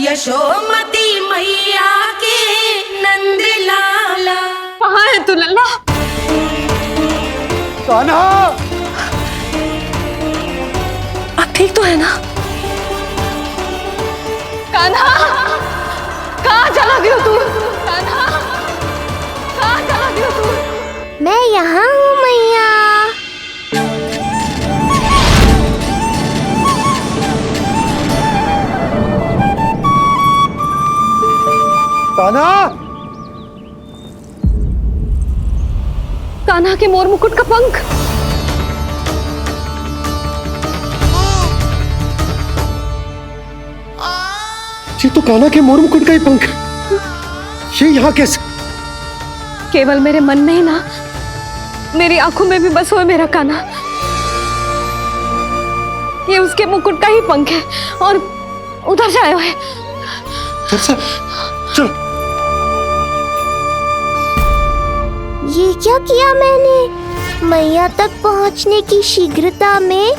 यशोमती मैया के नंद लाला। कहाँ है तू लल्ला? कान्हा, आप ठीक तो है ना? कान्हा, कहाँ चला गया तू? कान्हा, कहाँ चला गया तू? मैं यहाँ हूँ मैया। कान्हा, कान्हा के मोर मुकुट का पंख। ये तो कान्हा के मोर मुकुट का ही पंख। ये यहाँ कैसे? केवल मेरे मन में ही ना, मेरी आंखों में भी बस हो मेरा कान्हा। ये उसके मुकुट का ही पंख है और उधर से आया है। चलो। ये क्या किया मैंने? मैया तक पहुँचने की शीघ्रता में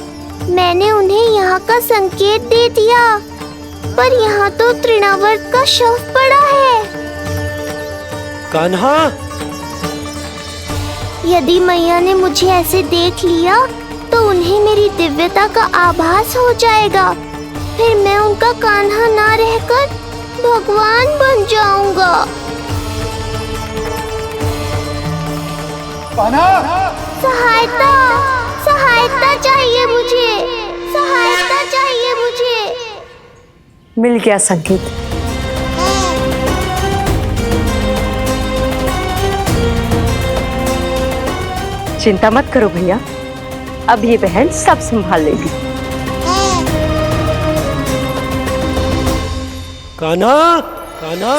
मैंने उन्हें यहाँ का संकेत दे दिया, पर यहाँ तो तृणावर्त का शव पड़ा है। कान्हा, यदि मैया ने मुझे ऐसे देख लिया तो उन्हें मेरी दिव्यता का आभास हो जाएगा। फिर मैं उनका कान्हा ना रहकर भगवान बन जाऊंगा। कान्हा, सहायता, सहायता चाहिए मुझे, सहायता चाहिए मुझे। मिल गया संकेत। चिंता मत करो भैया, अब ये बहन सब संभाल लेगी। कान्हा, कान्हा,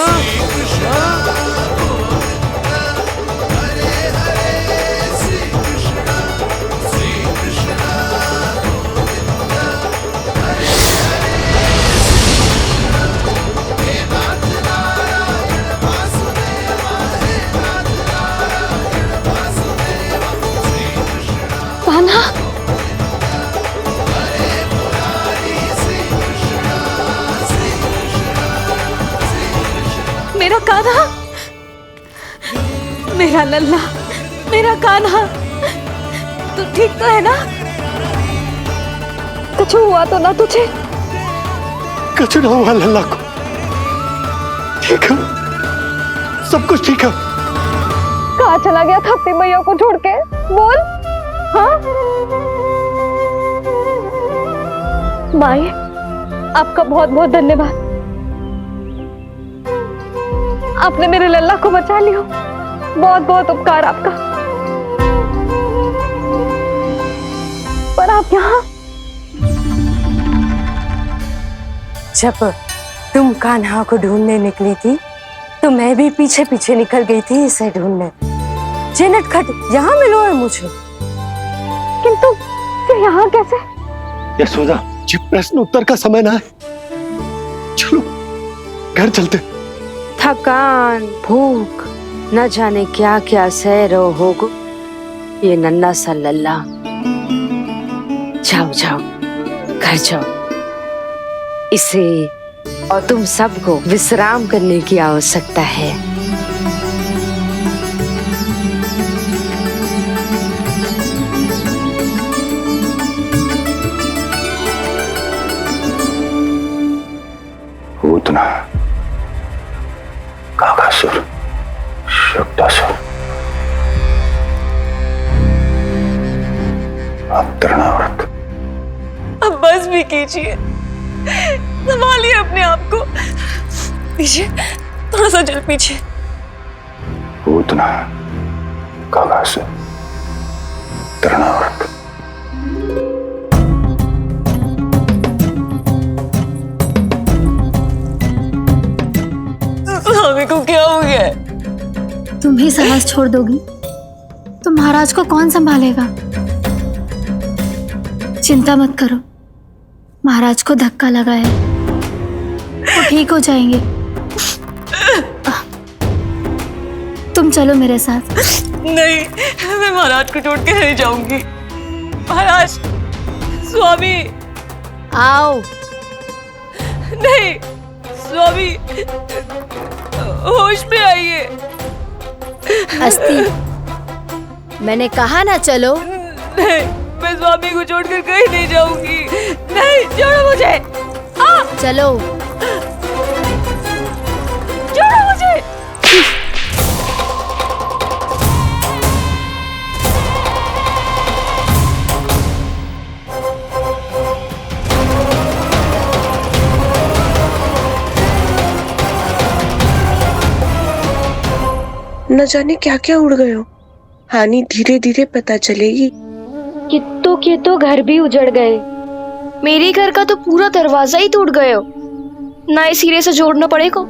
कान्हा, मेरा कान्हा, मेरा लल्ला, मेरा कान्हा, तू ठीक तो है ना? कुछ हुआ तो ना तुझे? कुछ ना हुआ लल्ला को। ठीक है, सब कुछ ठीक है। कहाँ चला गया था अपनी मैया को छोड़ के? बोल। हाँ माई, आपका बहुत बहुत धन्यवाद। आपने मेरे लल्ला को बचा लिया। बहुत बहुत उपकार आपका। पर आप यहाँ? जब तुम कान्हा को ढूंढने निकली थी तो मैं भी पीछे पीछे निकल गई थी इसे ढूंढने। जे नटखट यहाँ मिलो है मुझे। किंतु फिर यहाँ कैसे? यशोदा, ये प्रश्न उत्तर का समय ना है। चलो घर चलते। थकान, भूख, न जाने क्या क्या सह रहो होगो ये नन्हा सा लल्ला। जाओ जाओ, घर जाओ। इसे और तुम सबको विश्राम करने की आवश्यकता है। पूतना, काकासुर, शुक्तासुर, अब तृणावर्त। अब बस भी कीजिए, संभालिए अपने आप को। पीछे, थोड़ा सा चल पीछे। पूतना, काकासुर, तृणावर्त। स्वामी को क्या हो गया? तुम ही साहस छोड़ दोगी तो महाराज को कौन संभालेगा? चिंता मत करो, महाराज को धक्का लगा है, वो ठीक हो जाएंगे। तुम चलो मेरे साथ। नहीं, मैं महाराज को छोड़ के नहीं जाऊंगी। महाराज, स्वामी, आओ। नहीं, स्वामी। होश में आइए। अस्थि, मैंने कहा ना चलो। नहीं, मैं स्वामी को छोड़कर कहीं नहीं जाऊंगी। नहीं, छोड़ो मुझे। चलो। छोड़ो मुझे। न जाने क्या क्या उड़ गए हो। हानि धीरे धीरे पता चलेगी। कित्तों के तो घर भी उजड़ गए। मेरे घर का तो पूरा दरवाजा ही टूट गए हो। नए सिरे से जोड़ना पड़ेगा।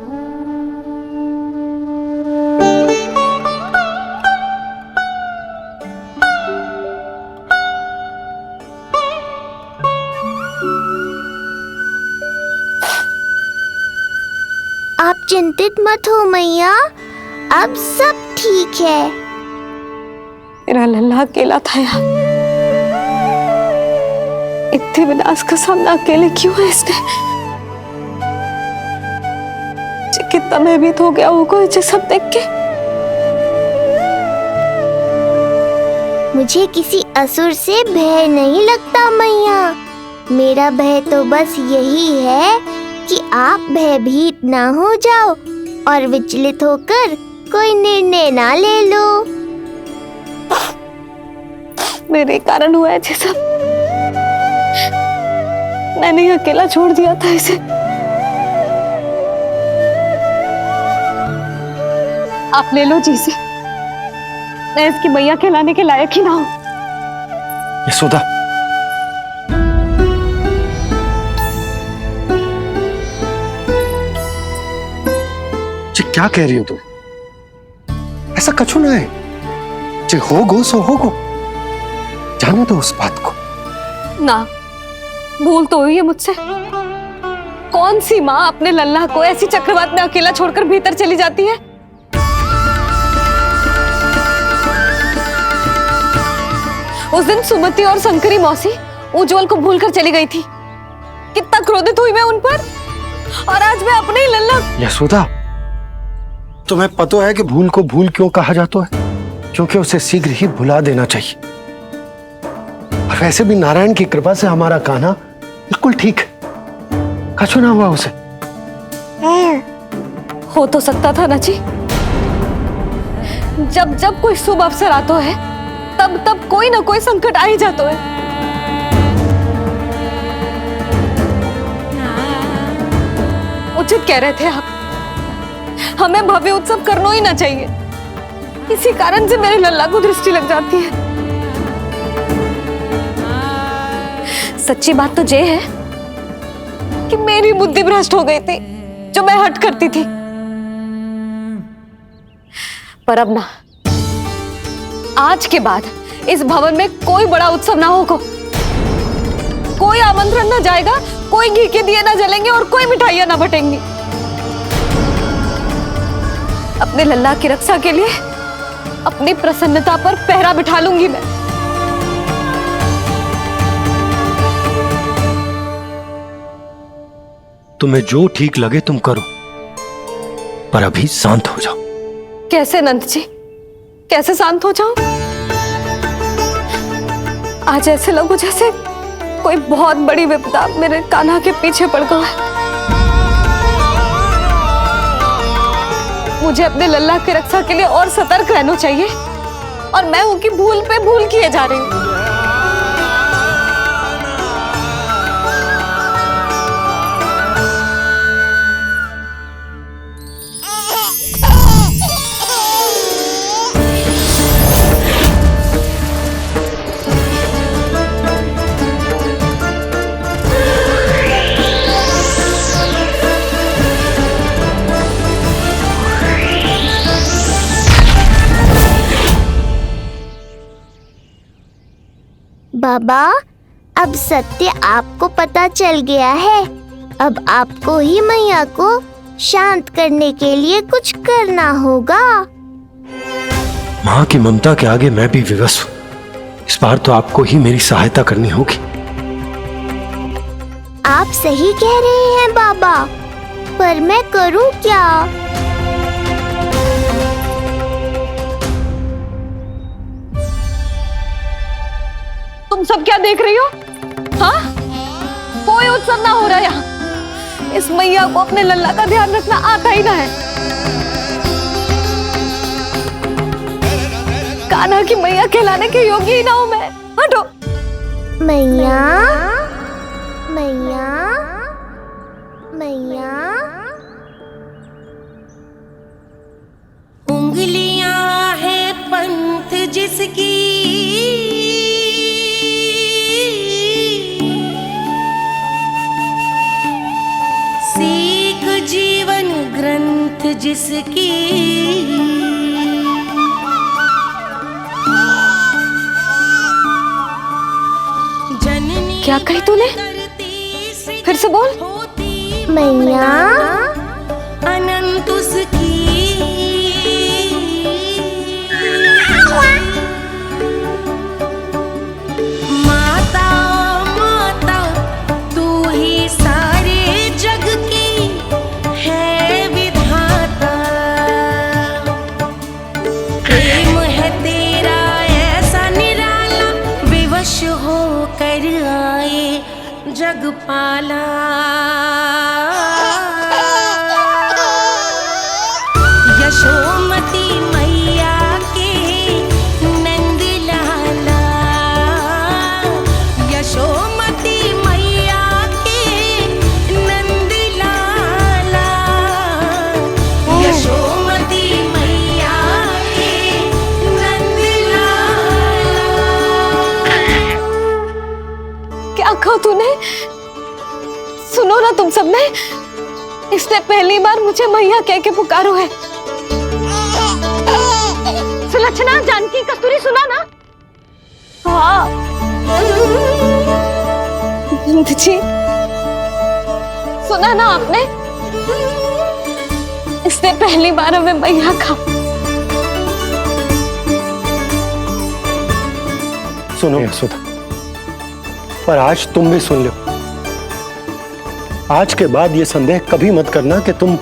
आप चिंतित मत हो मैया, अब सब ठीक है। मेरा लल्ला अकेला था यार। इतने विनाश का सामना अकेले क्यों है इसने? कितना भयभीत हो गया होगा इसे सब देख के। मुझे किसी असुर से भय नहीं लगता मैया। मेरा भय तो बस यही है कि आप भयभीत ना हो जाओ और विचलित होकर कोई निर्णय ना ले लो। मेरे कारण हुआ है ये सब। मैंने अकेला छोड़ दिया था इसे। आप ले लो जी से। मैं इसकी मैया कहलाने के लायक ही ना हूं। यशोदा, जी क्या कह रही हो तुम? ऐसा कछु ना है। जे होगो सो होगो, जाने दो उस बात को। ना, भूल तो हुई है मुझसे। कौन सी माँ अपने लल्ला को ऐसी चक्रवात में अकेला छोड़कर भीतर चली जाती है? उस दिन सुमति और शंकरी मौसी उज्जवल को भूलकर चली गई थी। कितना क्रोधित हुई मैं उन पर। और आज मैं अपने ही लल्ला। यशोदा, तुम्हें पता है कि भूल को भूल क्यों कहा जाता है? क्योंकि उसे शीघ्र ही भुला देना चाहिए। और वैसे भी नारायण की कृपा से हमारा कान्हा बिल्कुल ठीक है। कछु ना हुआ उसे। हो तो सकता था ना जी। जब जब कोई शुभ अवसर आता है तब तब कोई ना कोई संकट आ ही जाता है। उचित कह रहे थे आप। हमें भव्य उत्सव करना ही ना चाहिए। इसी कारण से मेरे लल्ला को दृष्टि लग जाती है। सच्ची बात तो ये है कि मेरी बुद्धि भ्रष्ट हो गई थी जो मैं हट करती थी। पर अब ना, आज के बाद इस भवन में कोई बड़ा उत्सव ना होगा। कोई आमंत्रण ना जाएगा, कोई घी के दिए ना जलेंगे और कोई मिठाइयां ना बटेंगी। अपने लल्ला की रक्षा के लिए अपनी प्रसन्नता पर पहरा बिठा लूंगी मैं। तुम्हें जो ठीक लगे तुम करो, पर अभी शांत हो जाओ। कैसे नंद जी, कैसे शांत हो जाऊं? आज ऐसे लगो जैसे कोई बहुत बड़ी विपदा मेरे कान्हा के पीछे पड़ गया है। मुझे अपने लल्ला की रक्षा के लिए और सतर्क रहना चाहिए और मैं उनकी भूल पे भूल किए जा रही हूँ। बाबा, अब सत्य आपको पता चल गया है। अब आपको ही मैया को शांत करने के लिए कुछ करना होगा। माँ की ममता के आगे मैं भी विवश हूँ। इस बार तो आपको ही मेरी सहायता करनी होगी। आप सही कह रहे हैं बाबा। पर मैं करूं क्या? तुम सब क्या देख रही हो? हाँ, कोई उत्सव ना हो रहा यहाँ। इस मैया को अपने लल्ला का ध्यान रखना आता ही ना है। कान्हा की मैया कहलाने के योग्य ही ना हूं मैं। हटो। मैया, मैया, मैया। उंगलियां है पंथ जिसकी, सीख जीवन ग्रंथ जिसकी, जननी क्या कही तूने? फिर से बोल। मैया, अनंत उसकी, माता माता तू ही सारे जग की है विधाता। प्रेम है तेरा ऐसा निराला, विवश होकर आए जग पाला। यशोमती मैया के नंद लाला, यशोमती मैया के नंद लाला, यशोमती मैया के नंद लाला। क्या कहा तूने? सुनो ना तुम सबने, इसने पहली बार मुझे मैया कह के पुकारो है। सुलक्षणा, जानकी, कस्तूरी, सुना ना? हाँ जी, सुना ना आपने? इसने पहली बार हमें मैया कहा। सुनो यशोदा, पर आज तुम भी सुन लो। आज के बाद ये संदेह कभी मत करना कि तुम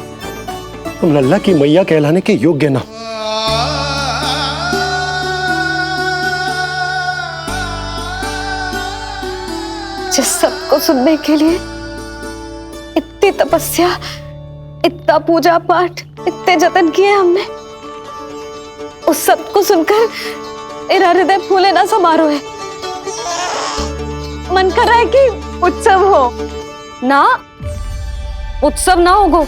लल्ला की मैया कहलाने के योग्य ना। जिस सबको सुनने के लिए इतनी तपस्या, इतना पूजा पाठ, इतने जतन किए हमने, उस सब को सुनकर मेरा हृदय फूले ना समारोह है। मन कर रहा है कि उत्सव हो ना, उत्सव ना होगो।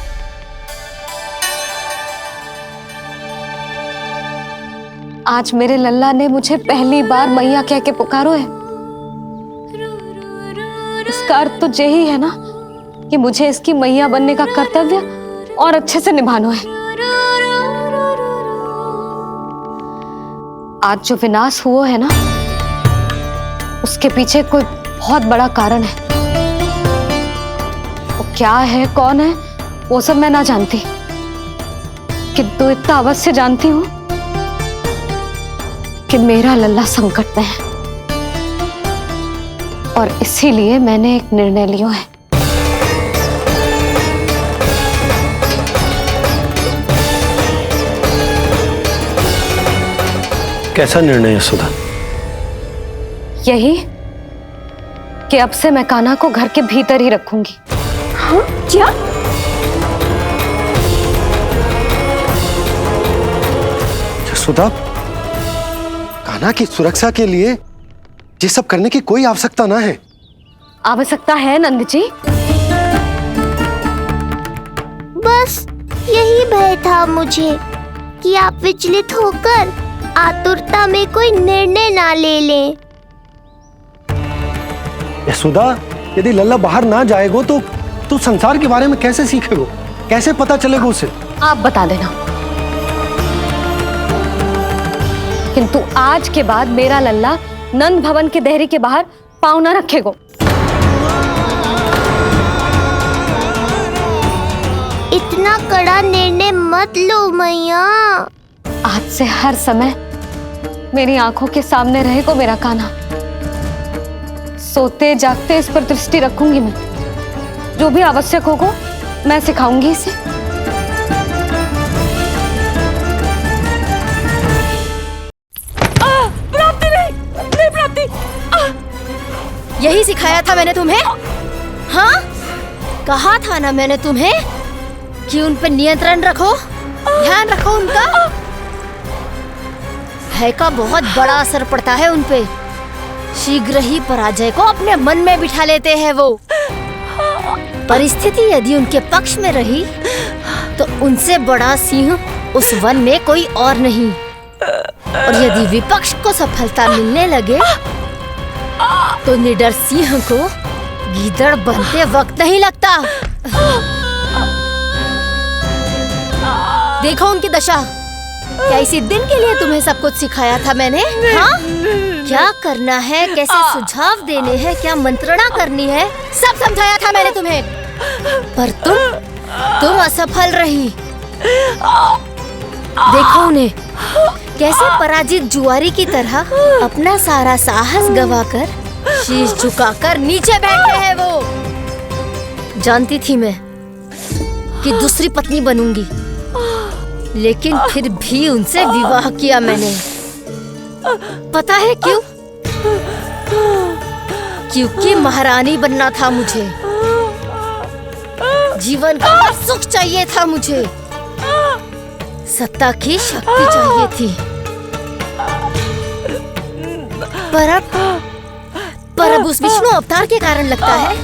आज मेरे लल्ला ने मुझे पहली बार मैया कह के पुकारो है। इसका अर्थ तो यही है ना कि मुझे इसकी मैया बनने का कर्तव्य और अच्छे से निभाना है। आज जो विनाश हुआ है ना, उसके पीछे कोई बहुत बड़ा कारण है। वो क्या है, कौन है, वो सब मैं ना जानती, किंतु इतना अवश्य जानती हूं कि मेरा लल्ला संकट में है, और इसीलिए मैंने एक निर्णय लिया है। कैसा निर्णय यशोदा? यही कि अब से मैं कान्हा को घर के भीतर ही रखूंगी। हाँ? क्या? यशोदा, कान्हा की सुरक्षा के लिए ये सब करने की कोई आवश्यकता ना है। आवश्यकता है नंद जी। बस यही भय था मुझे कि आप विचलित होकर आतुरता में कोई निर्णय ना ले लें। यशोदा, यदि लल्ला बाहर ना जाएगो तो संसार के बारे में कैसे सीखेगो, कैसे पता चलेगा उसे? आप बता देना। किंतु आज के बाद मेरा लल्ला नंद भवन के देहरी के बाहर पाँव न रखेगो। इतना कड़ा निर्णय मत लो मैया। आज से हर समय मेरी आंखों के सामने रहेगा मेरा कान्हा। सोते जागते इस पर दृष्टि रखूंगी मैं। जो भी आवश्यक होगा मैं सिखाऊंगी इसे। प्राप्ति नहीं, नहीं प्राप्ति। यही सिखाया था मैंने तुम्हें। हाँ, कहा था ना मैंने तुम्हें कि उन पे नियंत्रण रखो, ध्यान रखो उनका। भय का बहुत बड़ा असर पड़ता है उन पे। शीघ्र ही पराजय को अपने मन में बिठा लेते हैं वो। परिस्थिति यदि उनके पक्ष में रही तो उनसे बड़ा सिंह उस वन में कोई और नहीं। और यदि विपक्ष को सफलता मिलने लगे तो निडर सिंह को गीदड़ बनते वक्त नहीं लगता। देखो उनकी दशा। क्या इसी दिन के लिए तुम्हें सब कुछ सिखाया था मैंने? हाँ? क्या करना है, कैसे सुझाव देने हैं, क्या मंत्रणा करनी है, सब समझाया था मैंने तुम्हें। पर तुम असफल रही। देखो उन्हें, कैसे पराजित जुआरी की तरह अपना सारा साहस गवाकर शीश झुकाकर नीचे बैठे हैं वो। जानती थी मैं कि दूसरी पत्नी बनूंगी, लेकिन फिर भी उनसे विवाह किया मैंने। पता है क्यों? क्योंकि महारानी बनना था मुझे। जीवन का हर सुख चाहिए था मुझे। सत्ता की शक्ति चाहिए थी। पर अब उस विष्णु अवतार के कारण लगता है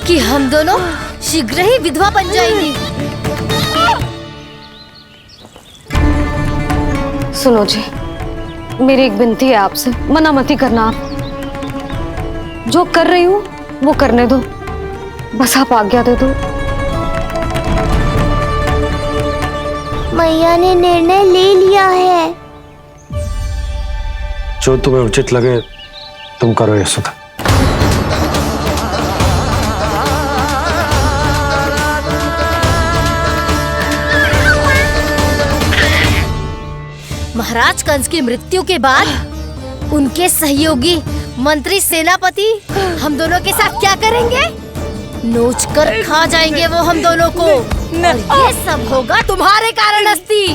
कि हम दोनों शीघ्र ही विधवा बन जाएंगी। सुनो जी, मेरी एक विनती है आपसे, मना मत ही करना। आप जो कर रही हूँ वो करने दो, बस आप आज्ञा दे दो। मैया ने निर्णय ले लिया है। जो तुम्हें उचित लगे तुम करो यशोदा। महाराज कंस की मृत्यु के बाद उनके सहयोगी मंत्री सेनापति हम दोनों के साथ क्या करेंगे? नोच कर खा जाएंगे वो हम दोनों को। और ये सब होगा तुम्हारे कारण अस्ति।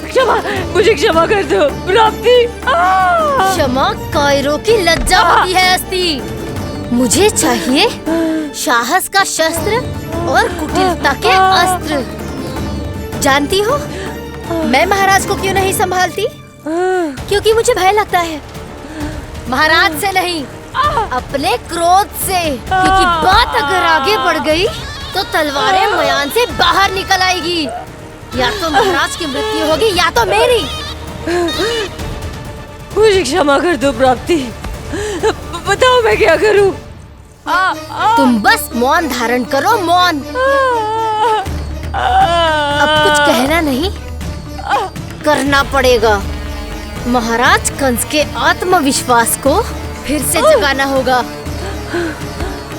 क्षमा, मुझे क्षमा कर दो प्राप्ति। क्षमा कायरों की लज्जा होती है अस्ति। मुझे चाहिए साहस का शस्त्र और कुटिलता के अस्त्र। जानती हो मैं महाराज को क्यों नहीं संभालती? क्योंकि मुझे भय लगता है। महाराज से नहीं, अपने क्रोध से। क्योंकि बात अगर आगे बढ़ गई तो तलवारें मयान से बाहर निकल आएगी। या तो महाराज की मृत्यु होगी या तो मेरी। मुझे क्षमा कर दो प्राप्ति। बताओ मैं क्या करूं? तुम बस मौन धारण करो, मौन। अब कुछ कहना नहीं, करना पड़ेगा। महाराज कंस के आत्मविश्वास को फिर से जगाना होगा।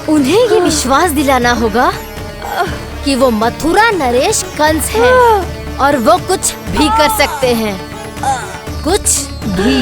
उन्हें ये विश्वास दिलाना होगा कि वो मथुरा नरेश कंस है और वो कुछ भी कर सकते हैं, कुछ भी।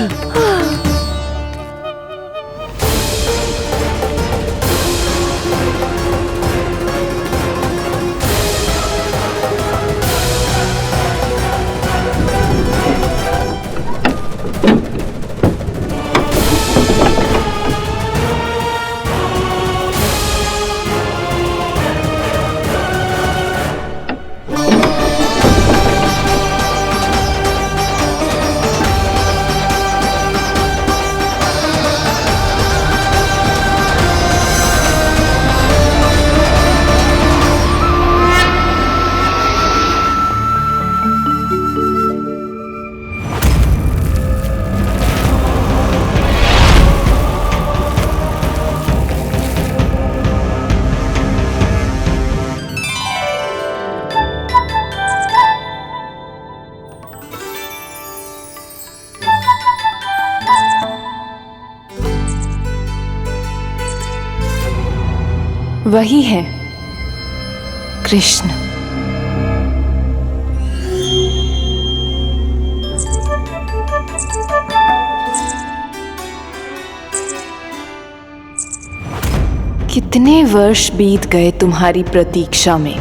वही है कृष्ण। कितने वर्ष बीत गए तुम्हारी प्रतीक्षा में।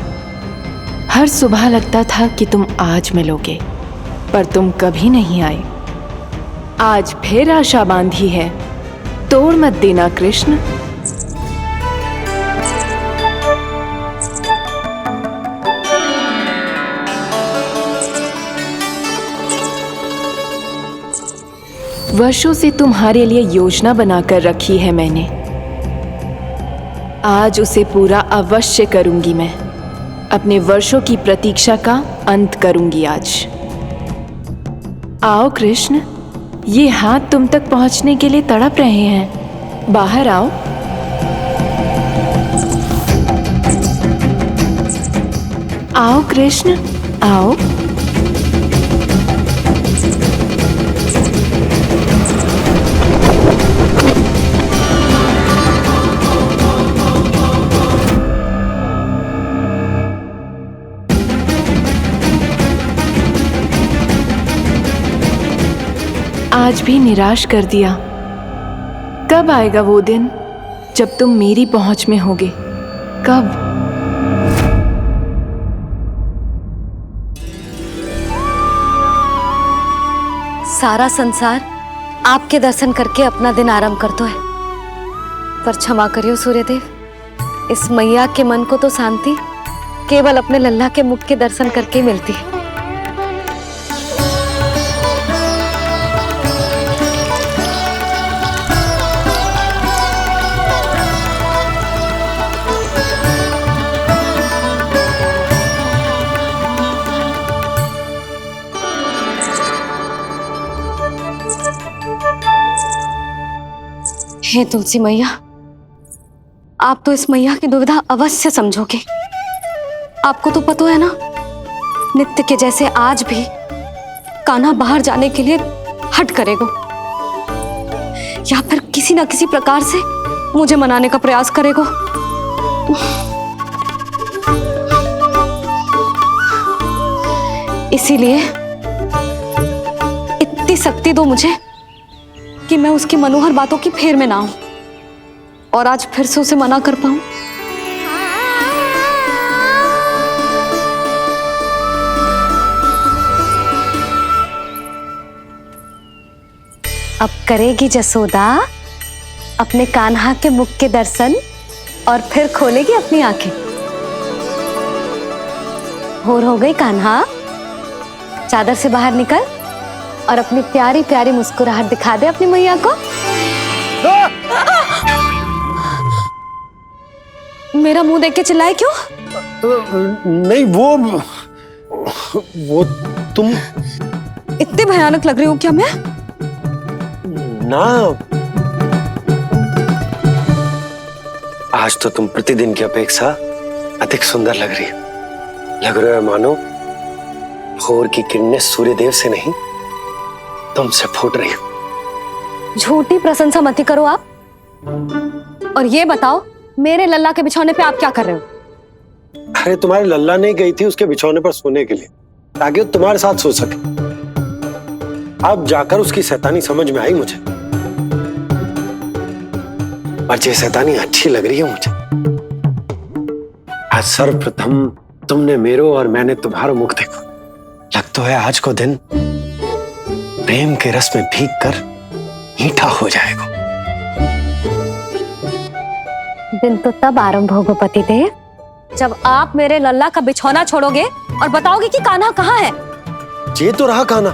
हर सुबह लगता था कि तुम आज मिलोगे, पर तुम कभी नहीं आए। आज फिर आशा बांधी है, तोड़ मत देना कृष्ण। वर्षों से तुम्हारे लिए योजना बनाकर रखी है मैंने। आज उसे पूरा अवश्य करूंगी मैं। अपने वर्षों की प्रतीक्षा का अंत करूंगी आज। आओ कृष्ण, ये हाथ तुम तक पहुंचने के लिए तड़प रहे हैं। बाहर आओ। आओ कृष्ण, आओ। आज भी निराश कर दिया। कब आएगा वो दिन जब तुम मेरी पहुंच में होगे? कब? सारा संसार आपके दर्शन करके अपना दिन आरंभ करता है, पर क्षमा करियो सूर्यदेव, इस मैया के मन को तो शांति केवल अपने लल्ला के मुख के दर्शन करके मिलती है। हे तुलसी मैया, आप तो इस मैया की दुविधा अवश्य समझोगे। आपको तो पता है ना, नित्य के जैसे आज भी कान्हा बाहर जाने के लिए हट करेगा, या फिर किसी ना किसी प्रकार से मुझे मनाने का प्रयास करेगा। इसीलिए इतनी शक्ति दो मुझे कि मैं उसकी मनोहर बातों की फेर में ना हूं और आज फिर से उसे मना कर पाऊं। अब करेगी जसोदा अपने कान्हा के मुख के दर्शन और फिर खोलेगी अपनी आंखें। होर हो गई कान्हा, चादर से बाहर निकल और अपनी प्यारी प्यारी मुस्कुराहट दिखा दे अपनी मैया को। मेरा मुंह देख के चिल्लाए क्यों? नहीं, वो तुम इतने भयानक लग रही हूँ क्या मैं? ना, आज तो तुम प्रतिदिन की अपेक्षा अधिक सुंदर लग रही हो। लग रहा है मानो भोर की किरणें सूर्यदेव से नहीं तुमसे फूट रही हो। झूठी प्रशंसा मत करो आप। और ये बताओ, मेरे लल्ला के बिछौने पे आप क्या कर रहे हो? अरे तुम्हारे लल्ला नहीं गई थी उसके बिछौने पर सोने के लिए, ताकि वो तुम्हारे साथ सो सके। अब जाकर उसकी शैतानी समझ में आई मुझे, और ये शैतानी अच्छी लग रही है मुझे। आज सर्वप्रथम तुमने मेरो और मैंने तुम्हारा मुख देखा। लग तो है आज को दिन प्रेम के रस में भीग कर मीठा हो जाएगा। दिन तो तब आरंभ होगा पतिदेव, जब आप मेरे लल्ला का बिछौना छोड़ोगे और बताओगे कि कान्हा कहाँ है। ये तो रहा कान्हा।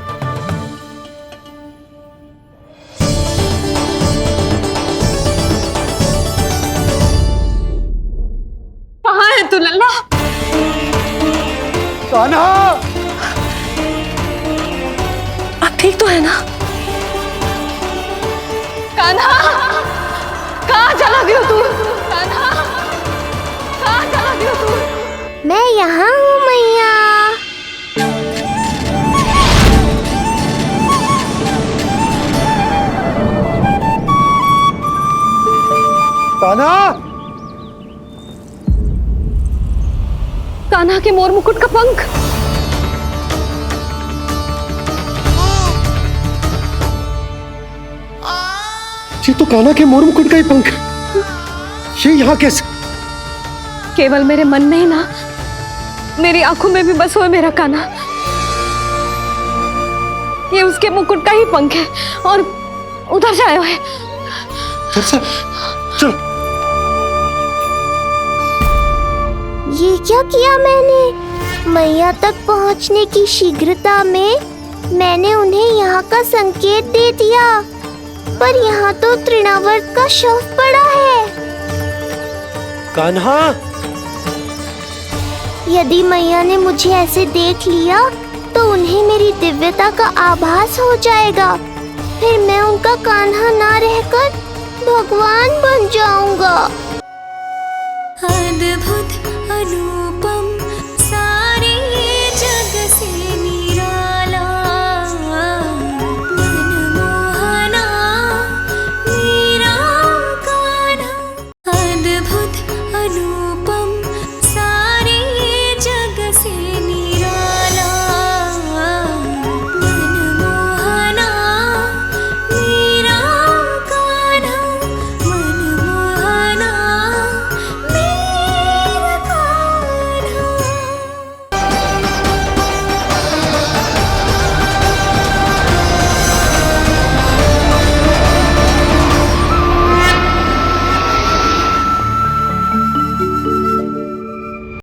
कहाँ है तू लल्ला? कान्हा, आप ठीक तो है ना? कान्हा, कहाँ चला गया तू? कान्हा, कहाँ चला गया तू? मैं यहाँ हूँ मैया। कान्हा, कान्हा के मोर मुकुट का पंख। ये तो कान्हा के मोर मुकुट का ही पंख। ये यहाँ कैसे? केवल मेरे मन में ही ना, मेरी आंखों में भी बस हुआ मेरा कान्हा। ये उसके मुकुट का ही पंख है और उधर से आया है। चलो। ये क्या किया मैंने? मैया तक पहुंचने की शीघ्रता में मैंने उन्हें यहाँ का संकेत दे दिया, पर यहाँ तो तृणावर्त का शव पड़ा है। कान्हा, यदि मैया ने मुझे ऐसे देख लिया तो उन्हें मेरी दिव्यता का आभास हो जाएगा। फिर मैं उनका कान्हा ना रहकर भगवान बन जाऊंगा। अद्भुत अनु